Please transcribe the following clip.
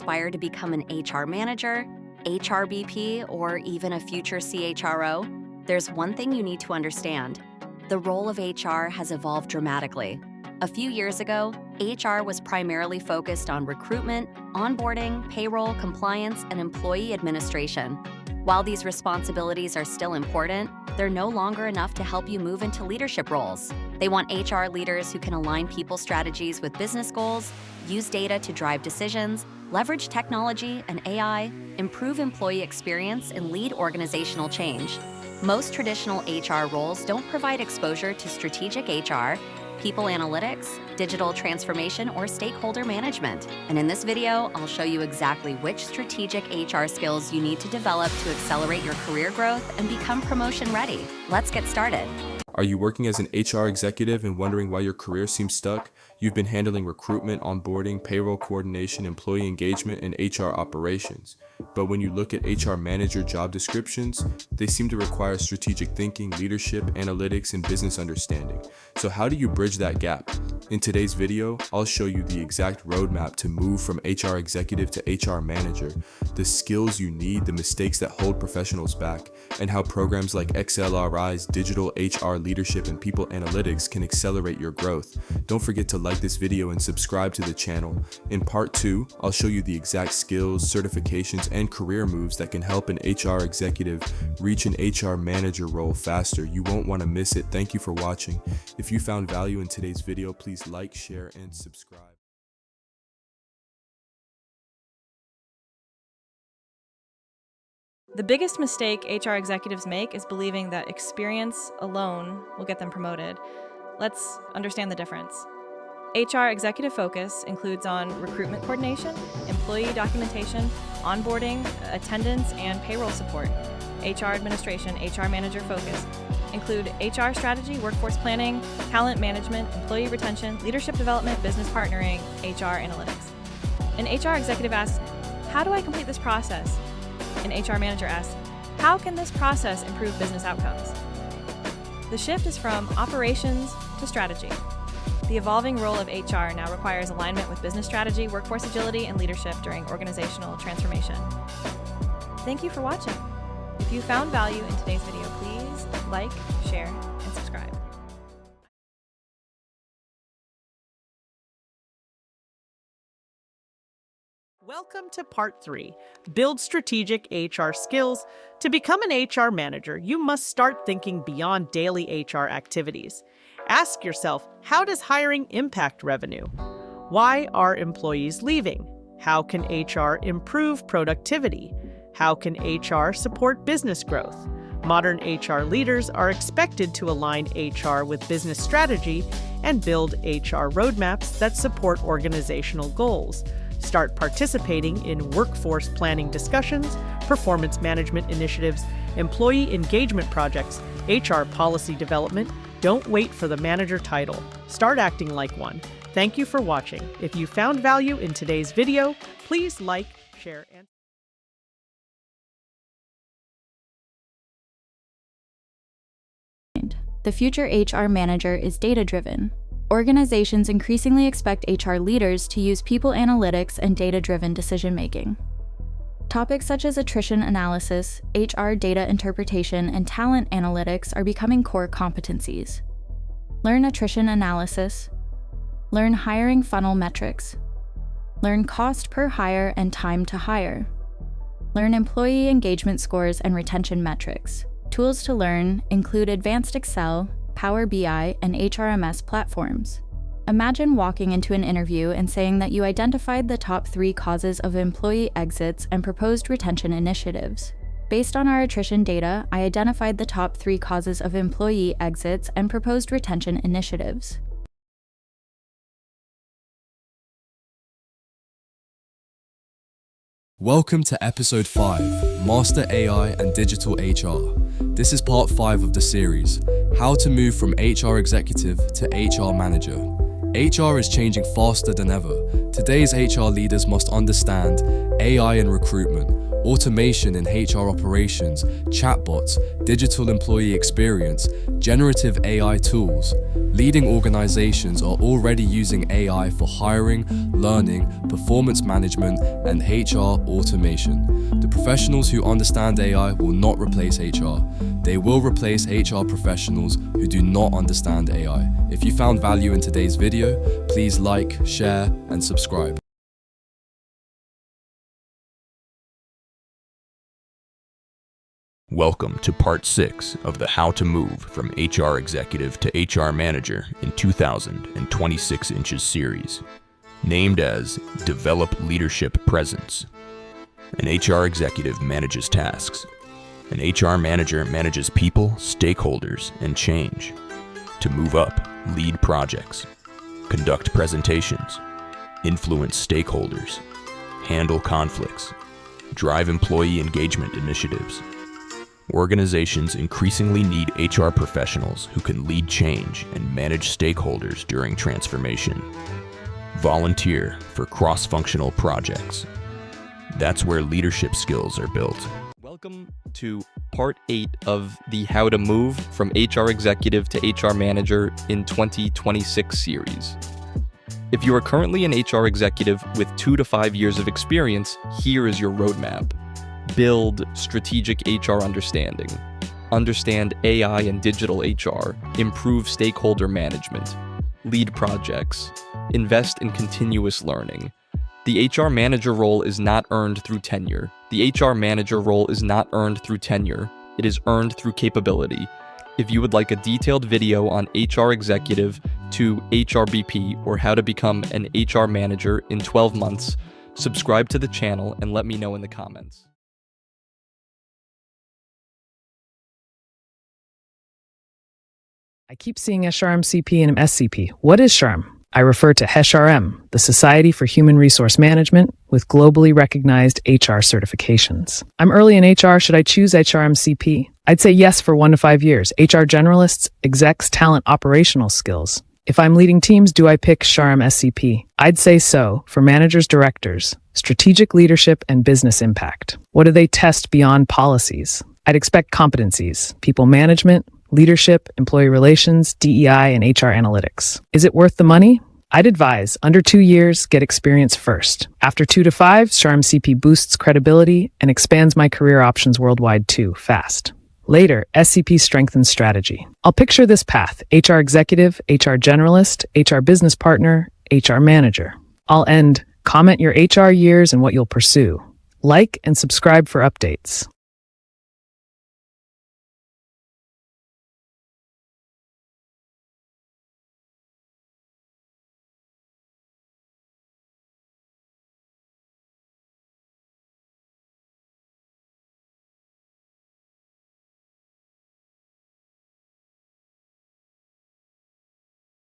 aspire to become an HR manager, HRBP, or even a future CHRO, there's one thing you need to understand. The role of HR has evolved dramatically. A few years ago, HR was primarily focused on recruitment, onboarding, payroll, compliance, and employee administration. While these responsibilities are still important, they're no longer enough to help you move into leadership roles. They want HR leaders who can align people strategies with business goals, use data to drive decisions, leverage technology and AI, improve employee experience, and lead organizational change. Most traditional HR roles don't provide exposure to strategic HR, people analytics, digital transformation, or stakeholder management. And in this video, I'll show you exactly which strategic HR skills you need to develop to accelerate your career growth and become promotion ready. Let's get started. Are you working as an HR executive and wondering why your career seems stuck? You've been handling recruitment, onboarding, payroll coordination, employee engagement, and HR operations. But when you look at HR manager job descriptions, they seem to require strategic thinking, leadership, analytics, and business understanding. So how do you bridge that gap? In today's video, I'll show you the exact roadmap to move from HR executive to HR manager, the skills you need, the mistakes that hold professionals back, and how programs like XLRI's digital HR leadership and people analytics can accelerate your growth. Don't forget to like this video and subscribe to the channel. In part 2, I'll show you the exact skills, certifications, and career moves that can help an HR executive reach an HR manager role faster. You won't want to miss it. Thank you for watching. If you found value in today's video, please like, share, and subscribe. The biggest mistake HR executives make is believing that experience alone will get them promoted. Let's understand the difference. HR executive focus includes on recruitment coordination, employee documentation, onboarding, attendance, and payroll support. HR administration, HR manager focus include HR strategy, workforce planning, talent management, employee retention, leadership development, business partnering, HR analytics. An HR executive asks, how do I complete this process? An HR manager asks, how can this process improve business outcomes? The shift is from operations to strategy. The evolving role of HR now requires alignment with business strategy, workforce agility, and leadership during organizational transformation. Thank you for watching. If you found value in today's video, please like, share, and subscribe. Welcome to Part 3, Build Strategic HR Skills. To become an HR manager, you must start thinking beyond daily HR activities. Ask yourself, how does hiring impact revenue? Why are employees leaving? How can HR improve productivity? How can HR support business growth? Modern HR leaders are expected to align HR with business strategy and build HR roadmaps that support organizational goals. Start participating in workforce planning discussions, performance management initiatives, employee engagement projects, HR policy development. Don't wait for the manager title. Start acting like one. Thank you for watching. If you found value in today's video, please like, share, and The future HR manager is data-driven. Organizations increasingly expect HR leaders to use people analytics and data-driven decision-making. Topics such as attrition analysis, HR data interpretation, and talent analytics are becoming core competencies. Learn attrition analysis. Learn hiring funnel metrics. Learn cost per hire and time to hire. Learn employee engagement scores and retention metrics. Tools to learn include advanced Excel, Power BI, and HRMS platforms. Imagine walking into an interview and saying that you identified the top 3 causes of employee exits and proposed retention initiatives. Based on our attrition data, I identified the top 3 causes of employee exits and proposed retention initiatives. Welcome to Episode 5, Master AI and Digital HR. This is Part 5 of the series, How to Move from HR Executive to HR Manager. HR is changing faster than ever. Today's HR leaders must understand AI in recruitment, automation in HR operations, chatbots, digital employee experience, generative AI tools, Leading organizations are already using AI for hiring, learning, performance management, and HR automation. The professionals who understand AI will not replace HR. They will replace HR professionals who do not understand AI. If you found value in today's video, please like, share, and subscribe. Welcome to part 6 of the How to Move from HR Executive to HR Manager in 2026 Inches series, named as Develop Leadership Presence. An HR executive manages tasks. An HR manager manages people, stakeholders, and change. To move up, lead projects, conduct presentations, influence stakeholders, handle conflicts, drive employee engagement initiatives. Organizations increasingly need HR professionals who can lead change and manage stakeholders during transformation. Volunteer for cross-functional projects. That's where leadership skills are built. Welcome to part 8 of the How to Move from HR Executive to HR Manager in 2026 series. If you are currently an HR executive with 2 to 5 years of experience, here is your roadmap. Build strategic HR understanding. Understand AI and digital HR. Improve stakeholder management. Lead projects. Invest in continuous learning. The HR manager role is not earned through tenure. The HR manager role is not earned through tenure. It is earned through capability. If you would like a detailed video on HR executive to HRBP or how to become an HR manager in 12 months, subscribe to the channel and let me know in the comments. I keep seeing SHRM CP and SCP. What is SHRM? I refer to SHRM, the Society for Human Resource Management, with globally recognized HR certifications. I'm early in HR. Should I choose HRM CP? I'd say yes for 1 to 5 years. HR generalists, execs, talent, operational skills. If I'm leading teams, do I pick SHRM SCP? I'd say so for managers, directors, strategic leadership, and business impact. What do they test beyond policies? I'd expect competencies, people management, leadership, employee relations, DEI, and HR analytics. Is it worth the money? I'd advise under 2 years, get experience first. After 2 to 5, SHRM CP boosts credibility and expands my career options worldwide too, fast. Later, SCP strengthens strategy. I'll picture this path: HR executive, HR generalist, HR business partner, HR manager. I'll end, comment your HR years and what you'll pursue. Like and subscribe for updates.